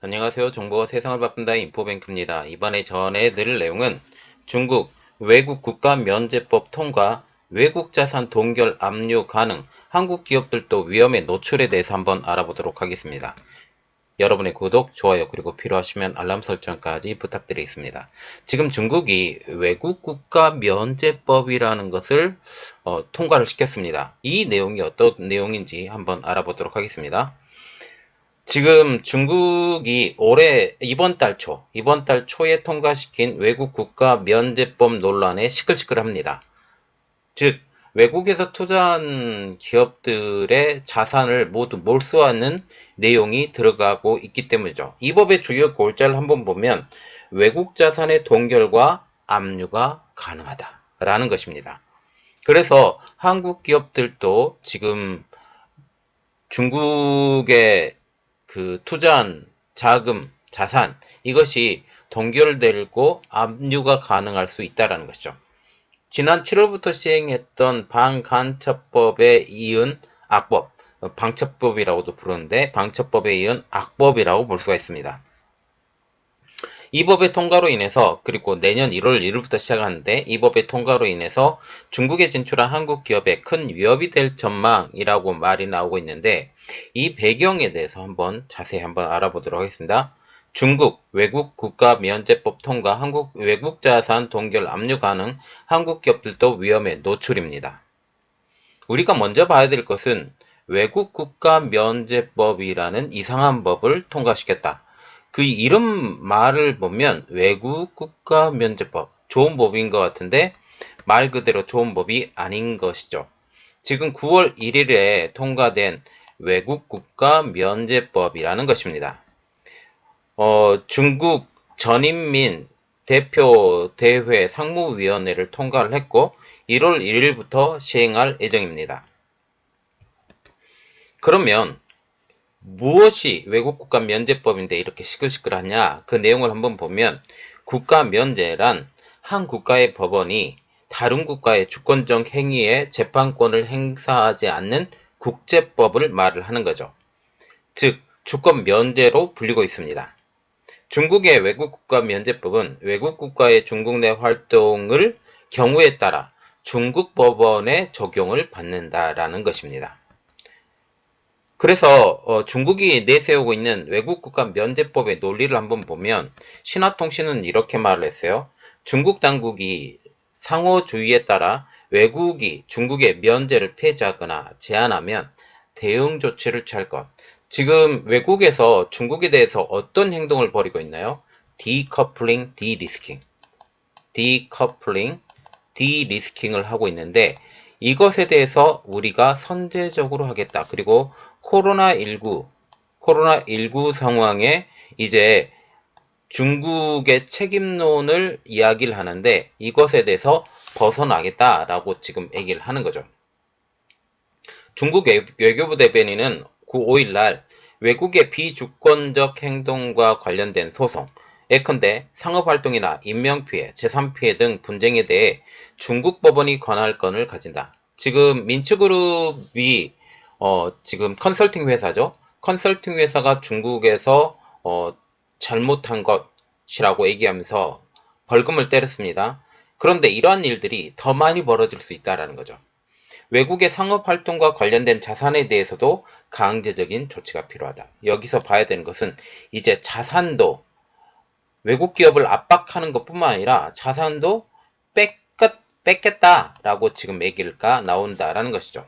안녕하세요. 정보가 세상을 바꾼다 인포뱅크입니다. 이번에 전해드릴 내용은 중국 외국 국가 면제법 통과, 외국 자산 동결 압류 가능, 한국 기업들도 위험에 노출에 대해서 한번 알아보도록 하겠습니다. 여러분의 구독, 좋아요, 그리고 필요하시면 알람 설정까지 부탁드리겠습니다. 지금 중국이 외국 국가 면제법이라는 것을 통과를 시켰습니다. 이 내용이 어떤 내용인지 한번 알아보도록 하겠습니다. 지금 중국이 이번 달 초에 통과시킨 외국 국가 면제법 논란에 시끌시끌합니다. 즉, 외국에서 투자한 기업들의 자산을 모두 몰수하는 내용이 들어가고 있기 때문이죠. 이 법의 주요 골자를 한번 보면 외국 자산의 동결과 압류가 가능하다라는 것입니다. 그래서 한국 기업들도 지금 중국의 투자한 자금, 자산, 이것이 동결되고 압류가 가능할 수 있다는 것이죠. 지난 7월부터 시행했던 반간첩법에 이은 악법, 방첩법이라고도 부르는데 방첩법에 이은 악법이라고 볼 수가 있습니다. 이 법의 통과로 인해서, 그리고 내년 1월 1일부터 시작하는데 이 법의 통과로 인해서 중국에 진출한 한국 기업에 큰 위협이 될 전망이라고 말이 나오고 있는데, 이 배경에 대해서 자세히 알아보도록 하겠습니다. 중국 외국 국가 면제법 통과, 한국 외국 자산 동결 압류 가능, 한국 기업들도 위험에 노출입니다. 우리가 먼저 봐야 될 것은 외국 국가 면제법이라는 이상한 법을 통과시켰다. 그 이름 말을 보면 외국 국가 면제법, 좋은 법인 것 같은데 말 그대로 좋은 법이 아닌 것이죠. 지금 9월 1일에 통과된 외국 국가 면제법이라는 것입니다. 중국 전인민 대표대회 상무위원회를 통과를 했고 1월 1일부터 시행할 예정입니다. 그러면 무엇이 외국 국가 면제법인데 이렇게 시끌시끌하냐? 그 내용을 한번 보면, 국가 면제란 한 국가의 법원이 다른 국가의 주권적 행위에 재판권을 행사하지 않는 국제법을 말을 하는 거죠. 즉, 주권 면제로 불리고 있습니다. 중국의 외국 국가 면제법은 외국 국가의 중국 내 활동을 경우에 따라 중국 법원의 적용을 받는다라는 것입니다. 그래서 중국이 내세우고 있는 외국 국가 면제법의 논리를 한번 보면, 신화통신은 이렇게 말을 했어요. 중국 당국이 상호주의에 따라 외국이 중국의 면제를 폐지하거나 제한하면 대응 조치를 취할 것. 지금 외국에서 중국에 대해서 어떤 행동을 벌이고 있나요? 디커플링, 디리스킹. 디커플링, 디리스킹을 하고 있는데, 이것에 대해서 우리가 선제적으로 하겠다. 그리고 코로나19 상황에 이제 중국의 책임론을 이야기를 하는데, 이것에 대해서 벗어나겠다라고 지금 얘기를 하는 거죠. 중국 외교부 대변인은 5일 날 외국의 비주권적 행동과 관련된 소송, 예컨대 상업활동이나 인명피해, 재산피해 등 분쟁에 대해 중국 법원이 관할 권을 가진다. 지금 민츠그룹이 지금 컨설팅 회사죠. 컨설팅 회사가 중국에서 잘못한 것이라고 얘기하면서 벌금을 때렸습니다. 그런데 이러한 일들이 더 많이 벌어질 수 있다는 거죠. 외국의 상업활동과 관련된 자산에 대해서도 강제적인 조치가 필요하다. 여기서 봐야 되는 것은 이제 자산도 외국 기업을 압박하는 것뿐만 아니라 자산도 뺏겠다라고 지금 얘기가 나온다라는 것이죠.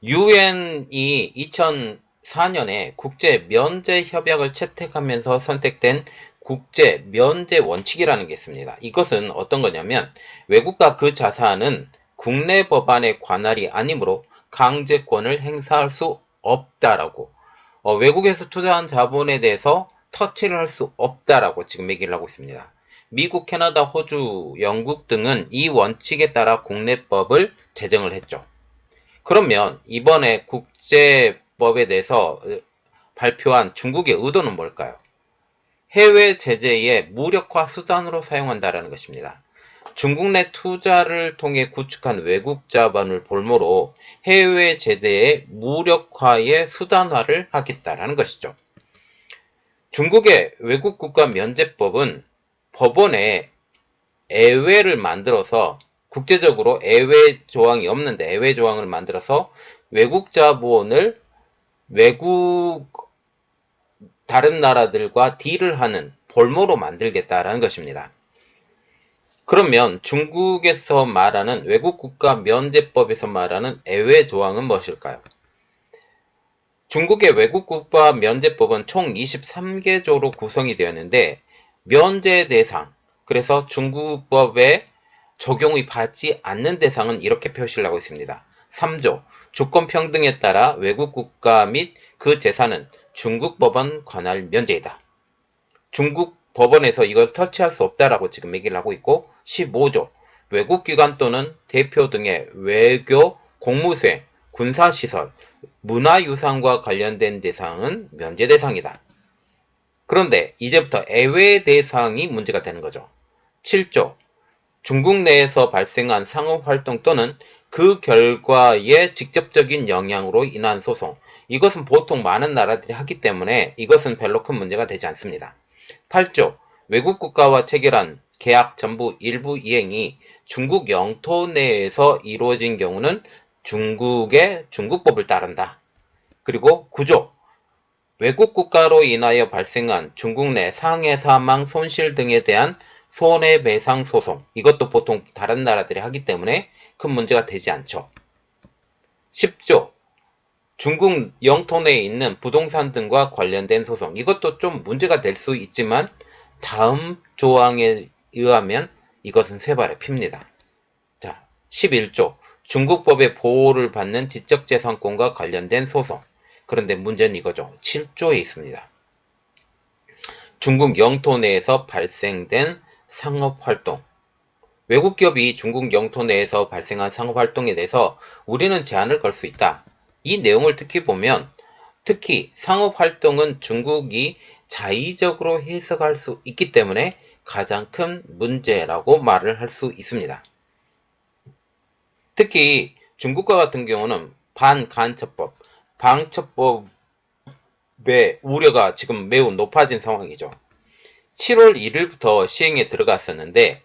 유엔이 2004년에 국제 면제 협약을 채택하면서 선택된 국제 면제 원칙이라는 게 있습니다. 이것은 어떤 거냐면, 외국과 그 자산은 국내 법안의 관할이 아니므로 강제권을 행사할 수 없다라고, 외국에서 투자한 자본에 대해서 터치를 할 수 없다라고 지금 얘기를 하고 있습니다. 미국, 캐나다, 호주, 영국 등은 이 원칙에 따라 국내법을 제정을 했죠. 그러면 이번에 국제법에 대해서 발표한 중국의 의도는 뭘까요? 해외 제재의 무력화 수단으로 사용한다라는 것입니다. 중국 내 투자를 통해 구축한 외국 자본을 볼모로 해외 제재의 무력화의 수단화를 하겠다라는 것이죠. 중국의 외국 국가 면제법은 법원에 예외를 만들어서 국제적으로 예외 조항이 없는데 예외 조항을 만들어서 외국 자본을 외국 다른 나라들과 딜을 하는 볼모로 만들겠다라는 것입니다. 그러면 중국에서 말하는 외국 국가 면제법에서 말하는 예외 조항은 무엇일까요? 중국의 외국 국가 면제법은 총 23개조로 구성이 되었는데 면제 대상, 그래서 중국법에 적용이 받지 않는 대상은 이렇게 표시를 하고 있습니다. 3조, 주권 평등에 따라 외국 국가 및 그 재산은 중국 법원 관할 면제이다. 중국 법원에서 이걸 터치할 수 없다라고 지금 얘기를 하고 있고, 15조, 외국기관 또는 대표 등의 외교, 공무수행, 군사시설, 문화유산과 관련된 대상은 면제 대상이다. 그런데 이제부터 예외 대상이 문제가 되는 거죠. 7조, 중국 내에서 발생한 상업활동 또는 그 결과에 직접적인 영향으로 인한 소송. 이것은 보통 많은 나라들이 하기 때문에 이것은 별로 큰 문제가 되지 않습니다. 8조, 외국 국가와 체결한 계약 전부 일부 이행이 중국 영토 내에서 이루어진 경우는 중국의 중국법을 따른다. 그리고 9조, 외국 국가로 인하여 발생한 중국 내 상해, 사망, 손실 등에 대한 손해배상 소송. 이것도 보통 다른 나라들이 하기 때문에 큰 문제가 되지 않죠. 10조, 중국 영토 내에 있는 부동산 등과 관련된 소송. 이것도 좀 문제가 될 수 있지만 다음 조항에 의하면 이것은 쇠발의 핍니다. 자, 11조, 중국법의 보호를 받는 지적재산권과 관련된 소송. 그런데 문제는 이거죠. 7조에 있습니다. 중국 영토 내에서 발생된 상업활동. 외국 기업이 중국 영토 내에서 발생한 상업활동에 대해서 우리는 제한을 걸 수 있다. 이 내용을 특히 보면 특히 상업활동은 중국이 자의적으로 해석할 수 있기 때문에 가장 큰 문제라고 말을 할 수 있습니다. 특히 중국과 같은 경우는 반간첩법, 방첩법의 우려가 지금 매우 높아진 상황이죠. 7월 1일부터 시행에 들어갔었는데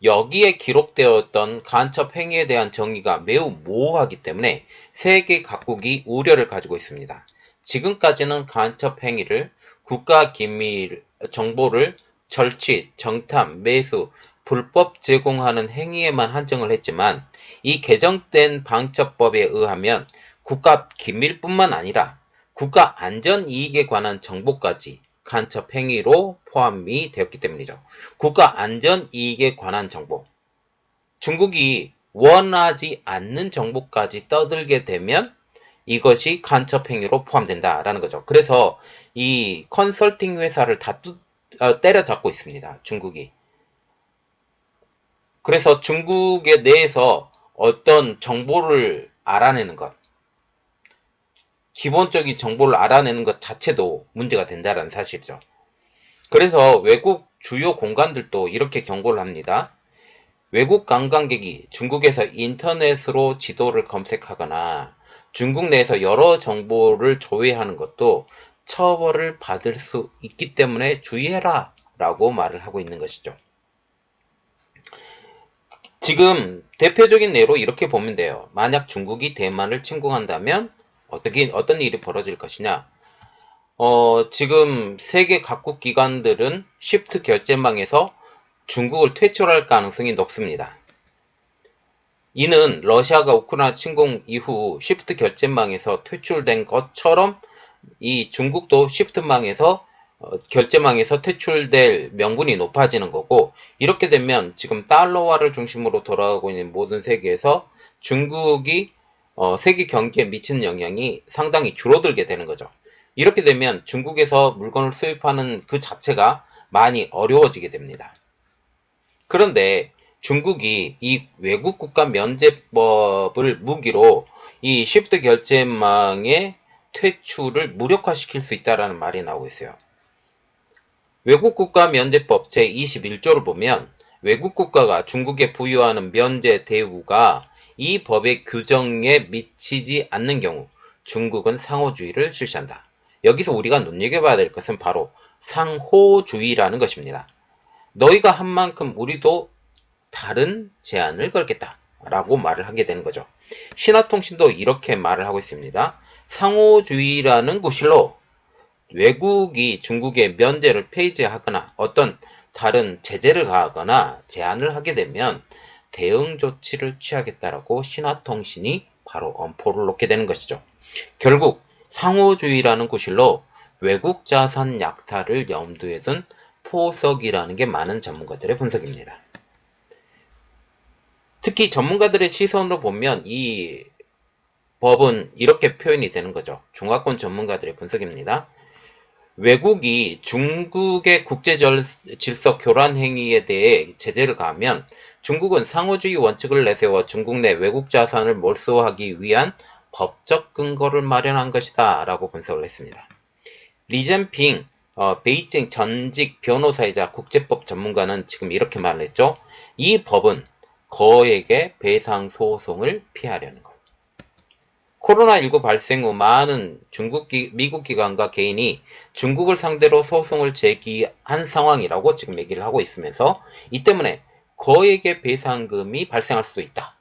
여기에 기록되었던 간첩 행위에 대한 정의가 매우 모호하기 때문에 세계 각국이 우려를 가지고 있습니다. 지금까지는 간첩 행위를 국가 기밀 정보를 절취, 정탐, 매수, 불법 제공하는 행위에만 한정을 했지만 이 개정된 방첩법에 의하면 국가 기밀뿐만 아니라 국가 안전 이익에 관한 정보까지 간첩 행위로 포함이 되었기 때문이죠. 국가 안전 이익에 관한 정보. 중국이 원하지 않는 정보까지 떠들게 되면 이것이 간첩 행위로 포함된다라는 거죠. 그래서 이 컨설팅 회사를 다 때려잡고 있습니다. 중국이. 그래서 중국에 내에서 어떤 정보를 알아내는 것, 기본적인 정보를 알아내는 것 자체도 문제가 된다는 사실이죠. 그래서 외국 주요 공간들도 이렇게 경고를 합니다. 외국 관광객이 중국에서 인터넷으로 지도를 검색하거나 중국 내에서 여러 정보를 조회하는 것도 처벌을 받을 수 있기 때문에 주의해라 라고 말을 하고 있는 것이죠. 지금 대표적인 예로 이렇게 보면 돼요. 만약 중국이 대만을 침공한다면 어떤 일이 벌어질 것이냐. 지금 세계 각국 기관들은 쉬프트 결제망에서 중국을 퇴출할 가능성이 높습니다. 이는 러시아가 우크라이나 침공 이후 쉬프트 결제망에서 퇴출된 것처럼 이 중국도 쉬프트망에서 결제망에서 퇴출될 명분이 높아지는 거고, 이렇게 되면 지금 달러화를 중심으로 돌아가고 있는 모든 세계에서 중국이 세계 경기에 미치는 영향이 상당히 줄어들게 되는 거죠. 이렇게 되면 중국에서 물건을 수입하는 그 자체가 많이 어려워지게 됩니다. 그런데 중국이 이 외국 국가 면제법을 무기로 이 쉬프트 결제망의 퇴출을 무력화시킬 수 있다는 말이 나오고 있어요. 외국 국가 면제법 제21조를 보면 외국 국가가 중국에 부여하는 면제 대우가 이 법의 규정에 미치지 않는 경우 중국은 상호주의를 실시한다. 여기서 우리가 눈여겨봐야 될 것은 바로 상호주의라는 것입니다. 너희가 한 만큼 우리도 다른 제한을 걸겠다 라고 말을 하게 되는 거죠. 신화통신도 이렇게 말을 하고 있습니다. 상호주의라는 구실로 외국이 중국의 면제를 폐지하거나 어떤 다른 제재를 가하거나 제한을 하게 되면 대응 조치를 취하겠다라고 신화통신이 바로 엄포를 놓게 되는 것이죠. 결국 상호주의라는 구실로 외국 자산 약탈을 염두에 둔 포석이라는 게 많은 전문가들의 분석입니다. 특히 전문가들의 시선으로 보면 이 법은 이렇게 표현이 되는 거죠. 중화권 전문가들의 분석입니다. 외국이 중국의 국제질서 교란 행위에 대해 제재를 가하면 중국은 상호주의 원칙을 내세워 중국 내 외국 자산을 몰수하기 위한 법적 근거를 마련한 것이다 라고 분석을 했습니다. 리젠핑 베이징 전직 변호사이자 국제법 전문가는 지금 이렇게 말을 했죠. 이 법은 거액의 배상 소송을 피하려는 것. 코로나19 발생 후 많은 미국 기관과 개인이 중국을 상대로 소송을 제기한 상황이라고 지금 얘기를 하고 있으면서 이 때문에 거액의 배상금이 발생할 수도 있다.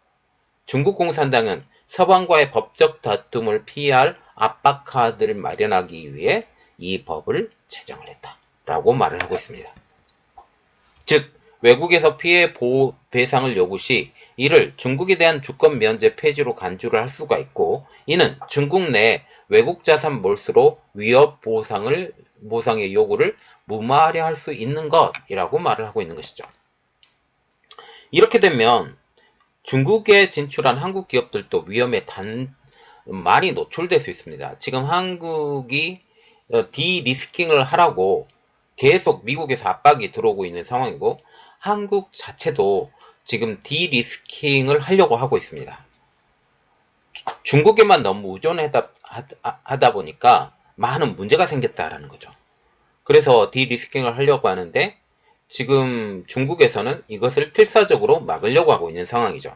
중국 공산당은 서방과의 법적 다툼을 피할 압박카드를 마련하기 위해 이 법을 제정을 했다라고 말을 하고 있습니다. 즉 외국에서 피해 배상을 요구 시 이를 중국에 대한 주권 면제 폐지로 간주를 할 수가 있고 이는 중국 내 외국 자산 몰수로 위협 보상의 요구를 무마하려 할 수 있는 것이라고 말을 하고 있는 것이죠. 이렇게 되면 중국에 진출한 한국 기업들도 위험에 많이 노출될 수 있습니다. 지금 한국이 디리스킹을 하라고 계속 미국에서 압박이 들어오고 있는 상황이고 한국 자체도 지금 디리스킹을 하려고 하고 있습니다. 중국에만 너무 의존하다 보니까 많은 문제가 생겼다라는 거죠. 그래서 디리스킹을 하려고 하는데 지금 중국에서는 이것을 필사적으로 막으려고 하고 있는 상황이죠.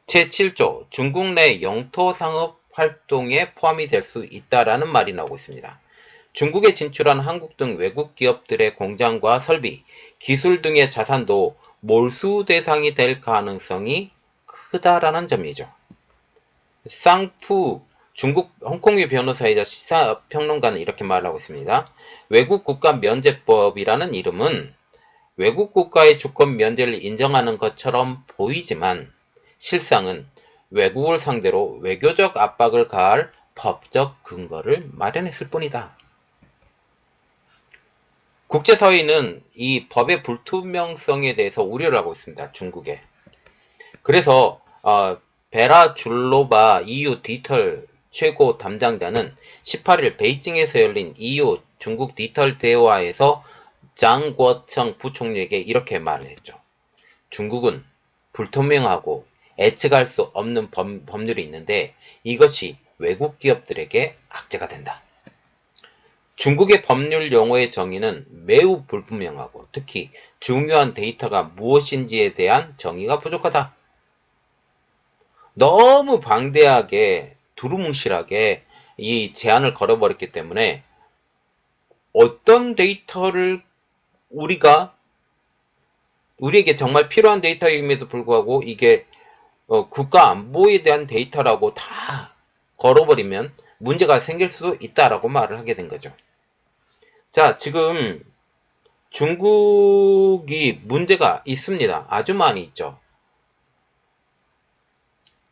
제7조 중국 내 영토 상업 활동에 포함이 될 수 있다라는 말이 나오고 있습니다. 중국에 진출한 한국 등 외국 기업들의 공장과 설비, 기술 등의 자산도 몰수 대상이 될 가능성이 크다라는 점이죠. 쌍푸 중국 홍콩의 변호사이자 시사평론가는 이렇게 말하고 있습니다. 외국 국가 면제법이라는 이름은 외국 국가의 주권 면제를 인정하는 것처럼 보이지만 실상은 외국을 상대로 외교적 압박을 가할 법적 근거를 마련했을 뿐이다. 국제사회는 이 법의 불투명성에 대해서 우려를 하고 있습니다. 중국에. 그래서 베라 줄로바 EU 디지털 최고 담당자는 18일 베이징에서 열린 EU 중국 디지털 대화에서 장궈청 부총리에게 이렇게 말을 했죠. 중국은 불투명하고 예측할 수 없는 법률이 있는데 이것이 외국 기업들에게 악재가 된다. 중국의 법률 용어의 정의는 매우 불분명하고 특히 중요한 데이터가 무엇인지에 대한 정의가 부족하다. 너무 방대하게 두루뭉실하게 이 제한을 걸어버렸기 때문에 어떤 데이터를 우리에게 정말 필요한 데이터임에도 불구하고 이게 국가 안보에 대한 데이터라고 다 걸어버리면 문제가 생길 수도 있다라고 말을 하게 된 거죠. 자, 지금 중국이 문제가 있습니다. 아주 많이 있죠.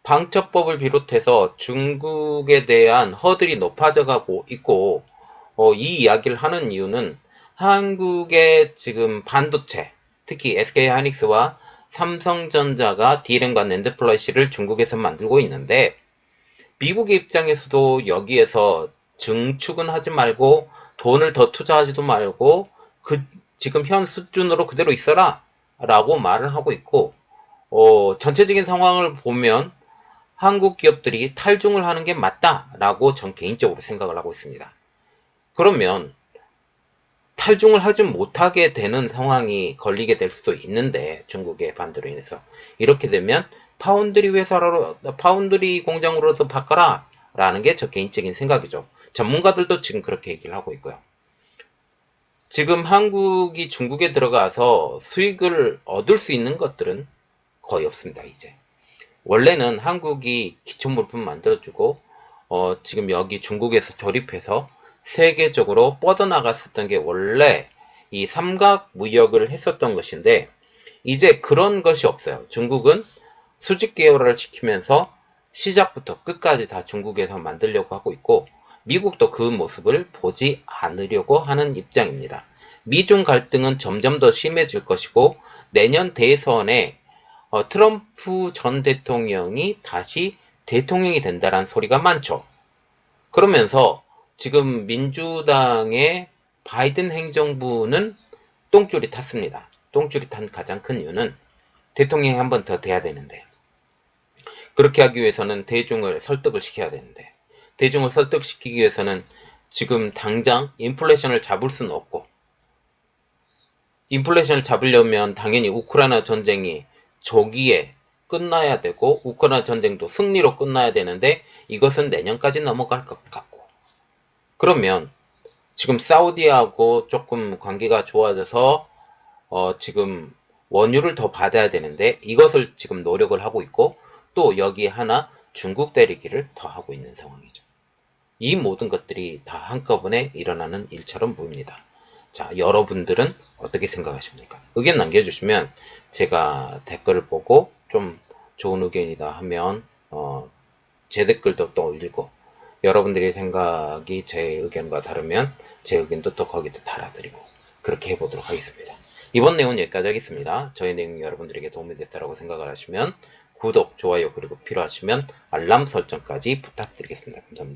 방첩법을 비롯해서 중국에 대한 허들이 높아져 가고 있고 이 이야기를 하는 이유는 한국의 지금 반도체, 특히 SK하이닉스와 삼성전자가 D램과 낸드 플래시를 중국에서 만들고 있는데 미국의 입장에서도 여기에서 증축은 하지 말고 돈을 더 투자하지도 말고 지금 현 수준으로 그대로 있어라 라고 말을 하고 있고 전체적인 상황을 보면 한국 기업들이 탈중을 하는 게 맞다라고 전 개인적으로 생각을 하고 있습니다. 그러면 탈중을 하지 못하게 되는 상황이 걸리게 될 수도 있는데, 중국의 반대로 인해서 이렇게 되면 파운드리 공장으로도 바꿔라 라는 게 저 개인적인 생각이죠. 전문가들도 지금 그렇게 얘기를 하고 있고요. 지금 한국이 중국에 들어가서 수익을 얻을 수 있는 것들은 거의 없습니다. 이제 원래는 한국이 기초물품 만들어주고 지금 여기 중국에서 조립해서 세계적으로 뻗어나갔었던 게 원래 이 삼각 무역을 했었던 것인데, 이제 그런 것이 없어요. 중국은 수직 계열화를 지키면서 시작부터 끝까지 다 중국에서 만들려고 하고 있고, 미국도 그 모습을 보지 않으려고 하는 입장입니다. 미중 갈등은 점점 더 심해질 것이고, 내년 대선에 트럼프 전 대통령이 다시 대통령이 된다는 소리가 많죠. 그러면서 지금 민주당의 바이든 행정부는 똥줄이 탔습니다. 똥줄이 탄 가장 큰 이유는 대통령이 한 번 더 돼야 되는데, 그렇게 하기 위해서는 대중을 설득을 시켜야 되는데, 대중을 설득시키기 위해서는 지금 당장 인플레이션을 잡을 수는 없고, 인플레이션을 잡으려면 당연히 우크라이나 전쟁이 조기에 끝나야 되고, 우크라이나 전쟁도 승리로 끝나야 되는데 이것은 내년까지 넘어갈 것 같고, 그러면 지금 사우디하고 조금 관계가 좋아져서 지금 원유를 더 받아야 되는데 이것을 지금 노력을 하고 있고, 또 여기 하나 중국 때리기를 더 하고 있는 상황이죠. 이 모든 것들이 다 한꺼번에 일어나는 일처럼 보입니다. 자, 여러분들은 어떻게 생각하십니까? 의견 남겨주시면 제가 댓글을 보고 좀 좋은 의견이다 하면 제 댓글도 또 올리고, 여러분들의 생각이 제 의견과 다르면 제 의견도 또 거기다 달아드리고, 그렇게 해보도록 하겠습니다. 이번 내용은 여기까지 하겠습니다. 저희 내용이 여러분들에게 도움이 됐다고 생각을 하시면 구독, 좋아요, 그리고 필요하시면 알람 설정까지 부탁드리겠습니다. 감사합니다.